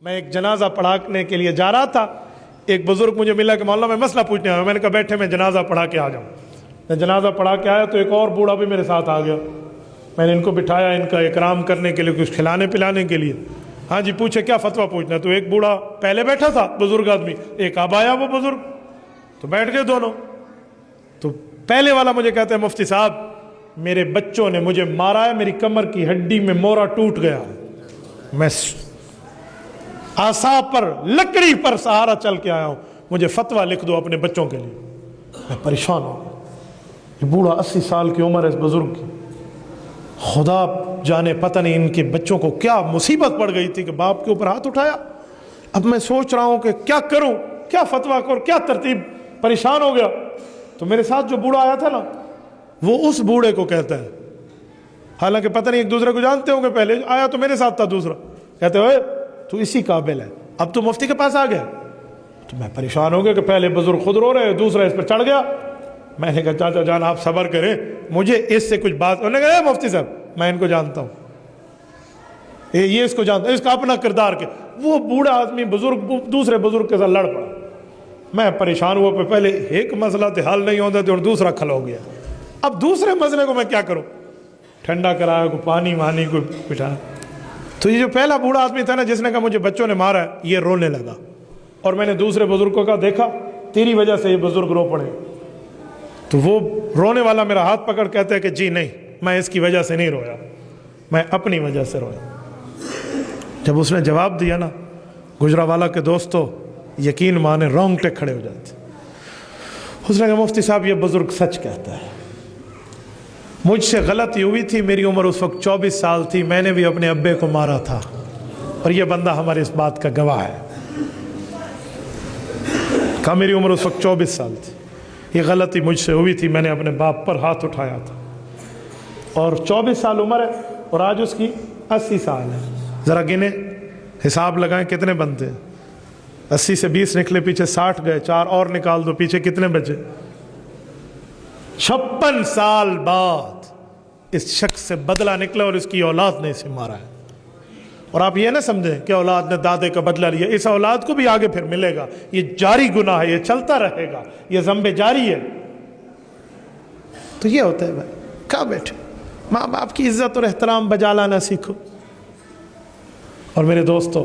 میں ایک جنازہ پڑھانے کے لیے جا رہا تھا، ایک بزرگ مجھے ملا کہ مولانا میں مسئلہ پوچھنے آیا. میں نے کہا بیٹھے میں جنازہ پڑھا کے آ جاؤں. میں جنازہ پڑھا کے آیا تو ایک اور بوڑھا بھی میرے ساتھ آ گیا. میں نے ان کو بٹھایا ان کا اکرام کرنے کے لیے، کچھ کھلانے پلانے کے لیے. ہاں جی پوچھے کیا فتویٰ پوچھنا. تو ایک بوڑھا پہلے بیٹھا تھا بزرگ آدمی، ایک اب آیا وہ بزرگ، تو بیٹھ گئے دونوں. تو پہلے والا مجھے کہتا ہے مفتی صاحب میرے بچوں نے مجھے مارا ہے، میری کمر کی ہڈی میں مورا ٹوٹ گیا، میں آسا پر لکڑی پر سہارا چل کے آیا ہوں، مجھے فتویٰ لکھ دو اپنے بچوں کے لیے. میں پریشان ہوں. یہ بوڑھا 80 سال کی عمر ہے اس بزرگ کی. خدا جانے پتہ نہیں ان کے بچوں کو کیا مصیبت پڑ گئی تھی کہ باپ کے اوپر ہاتھ اٹھایا. اب میں سوچ رہا ہوں کہ کیا کروں، کیا فتویٰ کروں، کیا ترتیب. پریشان ہو گیا. تو میرے ساتھ جو بوڑھا آیا تھا نا وہ اس بوڑھے کو کہتا ہے، حالانکہ پتہ نہیں ایک دوسرے کو جانتے ہوں گے، پہلے آیا تو میرے ساتھ تھا دوسرا، کہتے ہوئے تو اسی قابل ہے، اب تو مفتی کے پاس آ گیا. تو میں پریشان ہو گیا کہ پہلے بزرگ خود رو رہے، دوسرا اس پر چڑھ گیا. میں نے کہا چاچا جان آپ صبر کریں، مجھے اس سے کچھ بات. انہوں نے کہا مفتی صاحب میں ان کو جانتا ہوں، یہ اس کو جانتا ہوں، اس کا اپنا کردار کے. وہ بوڑھا آدمی بزرگ دوسرے بزرگ کے ساتھ لڑ پڑا. میں پریشان ہوا، پہلے ایک مسئلہ تو حل نہیں ہوتا تھا اور دوسرا کھل ہو گیا. اب دوسرے مسئلے کو میں کیا کروں؟ ٹھنڈا کرایا، کوئی پانی وانی کو بٹھایا. تو یہ جو پہلا بوڑھا آدمی تھا نا جس نے کہا مجھے بچوں نے مارا ہے، یہ رونے لگا. اور میں نے دوسرے بزرگ کو کہا دیکھا تیری وجہ سے یہ بزرگ رو پڑے. تو وہ رونے والا میرا ہاتھ پکڑ کہتا ہے کہ جی نہیں، میں اس کی وجہ سے نہیں رویا، میں اپنی وجہ سے رویا. جب اس نے جواب دیا نا گجرانوالہ کے دوستو یقین مانے رونگٹے کھڑے ہو جاتے. اس نے کہا مفتی صاحب یہ بزرگ سچ کہتا ہے، مجھ سے غلطی ہوئی تھی، میری عمر اس وقت 24 سال تھی، میں نے بھی اپنے ابے کو مارا تھا اور یہ بندہ ہمارے اس بات کا گواہ ہے. کہا میری عمر اس وقت 24 سال تھی، یہ غلطی مجھ سے ہوئی تھی، میں نے اپنے باپ پر ہاتھ اٹھایا تھا. اور 24 سال عمر ہے اور آج اس کی 80 سال ہے. ذرا گنے حساب لگائیں کتنے بنتے ہیں. 80 سے 20 نکلے، پیچھے 60 گئے، 4 اور نکال دو، پیچھے کتنے بچے؟ 56 سال بعد اس شخص سے بدلہ نکلا اور اس کی اولاد نے اسے مارا ہے. اور آپ یہ نہ سمجھیں کہ اولاد نے دادے کا بدلہ لیا، اس اولاد کو بھی آگے پھر ملے گا. یہ جاری گناہ ہے، یہ چلتا رہے گا، یہ ذنب جاری ہے. تو یہ ہوتا ہے بھائی، کہاں بیٹھے ماں باپ کی عزت اور احترام بجا لانا سیکھو. اور میرے دوستو